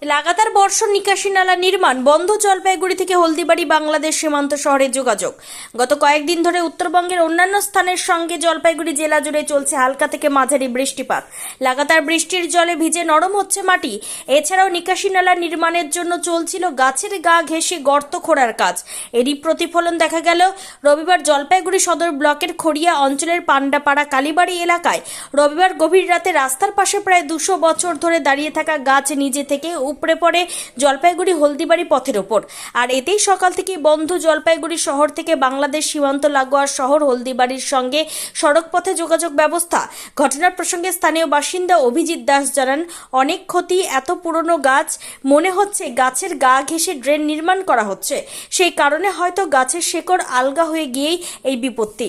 লাগাতার বর্ষণ নিকাশি নালা নির্মাণ বন্ধ। জলপাইগুড়ি থেকে হলদিবাড়ি বাংলাদেশ সীমান্ত শহরের যোগাযোগ। গত কয়েকদিন ধরে উত্তরবঙ্গের অন্যান্য স্থানের সঙ্গে জলপাইগুড়ি জেলা জুড়ে চলছে হালকা থেকে মাঝারি বৃষ্টিপাত। লাগাতার বৃষ্টির জলে ভিজে নরম হচ্ছে মাটি। এছাড়াও নিকাশি নালা নির্মাণের জন্য চলছিল গাছের গা ঘেঁষে গর্ত খোঁড়ার কাজ। এরই প্রতিফলন দেখা গেল রবিবার জলপাইগুড়ি সদর ব্লকের খড়িয়া অঞ্চলের পান্ডাপাড়া কালীবাড়ি এলাকায়। রবিবার গভীর রাতে রাস্তার পাশে প্রায় 200 বছর ধরে দাঁড়িয়ে থাকা গাছ নিজে থেকে উপড়ে পড়ে জলপাইগুড়ি হলদিবাড়ি পথের ওপর। আর এতেই সকাল থেকে বন্ধ জলপাইগুড়ি শহর থেকে বাংলাদেশ সীমান্ত লাগোয়া শহর হলদিবাড়ির সঙ্গে সড়ক পথে যোগাযোগ ব্যবস্থা। ঘটনার প্রসঙ্গে স্থানীয় বাসিন্দা অভিজিৎ দাস জানান, অনেক ক্ষতি। এত পুরনো গাছ, মনে হচ্ছে গাছের গা ঘেঁষে ড্রেন নির্মাণ করা হচ্ছে। সেই কারণে হয়তো গাছের শেকড় আলগা হয়ে গিয়েই এই বিপত্তি।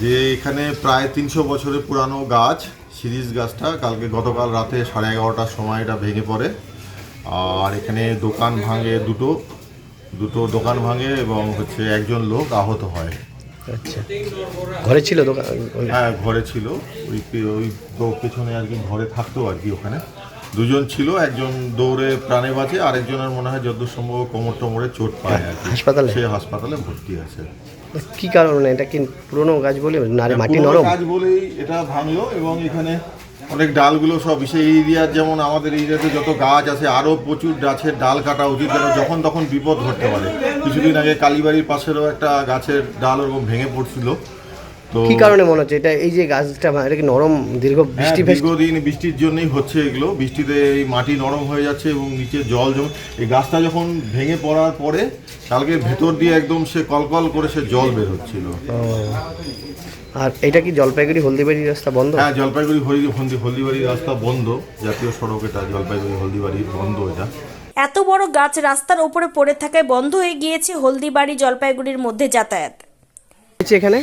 যে এখানে প্রায় 300 বছরের পুরানো গাছ, সিরিজ গাছটা কালকে গতকাল রাতে 11:30টার সময় এটা ভেঙে পড়ে। আর এখানে দোকান ভাঙে, দুটো দোকান ভাঙে এবং একজন লোক আহত হয়। আচ্ছা, ঘরে ছিল দোকান? হ্যাঁ, ঘরে ছিল। ওই পেছনে আর কি ঘরে থাকতো আর কি। ওখানে দুজন ছিল, একজন দৌড়ে প্রাণে বাঁচে, আরেকজনের মনে হয় যতদূর সম্ভব কোমর টোমরে চোট পায় আর কি। হাসপাতালে? সে হাসপাতালে ভর্তি আছে। কি কারণে? এটা কি পুরনো গাছ বলে না মাটি নরম গাছ বলেই এটা ভাঙলো। এবং এখানে অনেক ডালগুলো সব সেই এরিয়ার, যেমন আমাদের এরিয়াতে যত গাছ আছে আরও প্রচুর গাছের ডাল কাটা উচিত, যেন যখন তখন বিপদ ঘটতে পারে। কিছুদিন আগে কালীবাড়ির পাশেরও একটা গাছের ডাল ওরকম ভেঙে পড়ছিল। তো কি কারণে মনে হচ্ছে এটা, এই যে গাছটা এটা কি নরম দীর্ঘদিন বৃষ্টির জন্যই হচ্ছে এগুলো। বৃষ্টিতে এই মাটি নরম হয়ে যাচ্ছে এবং নিচে জল জমে। এই গাছটা যখন ভেঙে পড়ার পরে কালকে ভেতর দিয়ে একদম সে কলকল করে সে জল বের হচ্ছিল। আর এটা কি জলপাইগুড়ি হলদিবাড়ি রাস্তা বন্ধ? হ্যাঁ, জলপাইগুড়ি হলদিবাড়ি রাস্তা বন্ধ। জাতীয় সড়ক এটা, জলপাইগুড়ি হলদিবাড়ি বন্ধ এটা। এত বড় গাছ রাস্তার উপরে পড়ে থাকায় বন্ধ হয়ে গিয়েছে হলদিবাড়ি জলপাইগুড়ির মধ্যে যাতায়াত। এখানে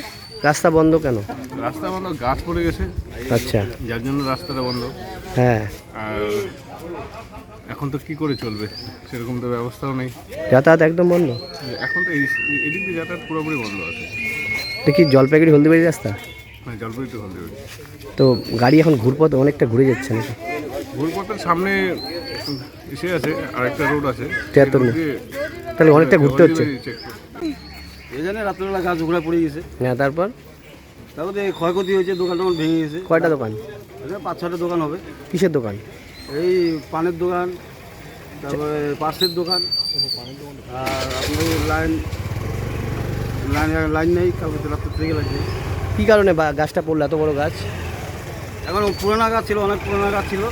রাস্তা বন্ধ কেন? রাস্তা বন্ধ, গাছ পড়ে গেছে। আচ্ছা, যার জন্য রাস্তাটা বন্ধ। হ্যাঁ, আর এখন তো কি করে চলবে, সেরকম তো ব্যবস্থাও নেই। যাতায়াত একদম বন্ধ। এখন তো এদিক দিয়ে যাতায়াত পুরোপুরি বন্ধ আছে। দেখি জলপাইগুড়ি হলদিবাড়ি রাস্তা? হ্যাঁ, জলপাইগুড়ি তো হলদিবাড়ি। তো গাড়ি এখন ঘুরপথ অনেকটা ঘুরে যাচ্ছে নাকি? ঘুরপথের সামনে এসে আছে, আরেকটা রোড আছে, 73। তাহলে অনেকটা ঘুরতে হচ্ছে। এখানে রাত্রেবেলা গাছ ঝুঁকড়া পড়ে গেছে। হ্যাঁ, তারপরে ক্ষয়ক্ষতি হয়েছে, দোকান টোকান ভেঙে গেছে। কয়টা দোকান? 5-6টা দোকান হবে। কিসের দোকান? এই পানের দোকান, তারপরে পার্সের দোকান। আর আপনার লাইন নেই, কালকে রাত্রে থেকে লাগছে। কী কারণে গাছটা পড়লো, এত বড় গাছ? এখন পুরানো গাছ ছিল, অনেক পুরানো গাছ ছিল।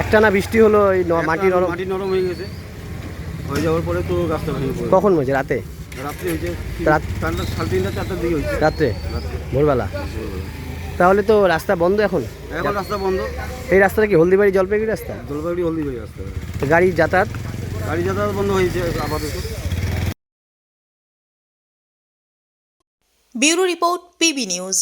একটা না বৃষ্টি হলো, এই মাটি নরম হয়ে গেছে। হয়ে যাওয়ার পরে তো গাছটা ভেঙে পড়ে। কখন হয়েছে? রাতে? রাত্রে হয়েছে 3:30-4টার দিকে হয়েছে। রাত্রে? ভোরবেলা? তাহলে তো রাস্তা বন্ধ এখন? এখন রাস্তা বন্ধ। এই রাস্তাটা কি হলদিবাড়ি জলপাইগুড়ি রাস্তা? জলপাইগুড়ি হলদিবাড়ি রাস্তা। গাড়ি যাতায়াত বন্ধ হয়েছে আপাতত। Bureau report, PB news.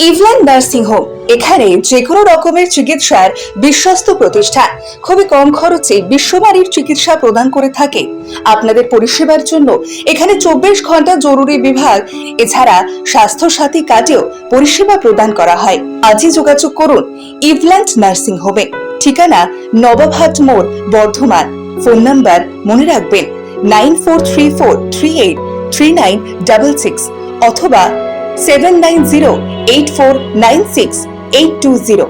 Evland nursing home, এখানে যে কোনো রকমের চিকিৎসার বিশ্বস্ত প্রতিষ্ঠান। খুবই কম খরচে বিশ্বমানের চিকিৎসা প্রদান করে থাকে। আপনাদের পরিষেবার জন্য এখানে 24 ঘন্টা জরুরি বিভাগ, এছাড়া স্বাস্থ্য সাথী কার্ডেও পরিষেবা প্রদান করা হয়। আজই যোগাযোগ করুন ইভল্যান্ড নার্সিং হোমে। ঠিকানা নবাবহাট মোড়, বর্ধমান। ফোন নাম্বার মনে রাখবেন 9434383966 অথবা 7908496820।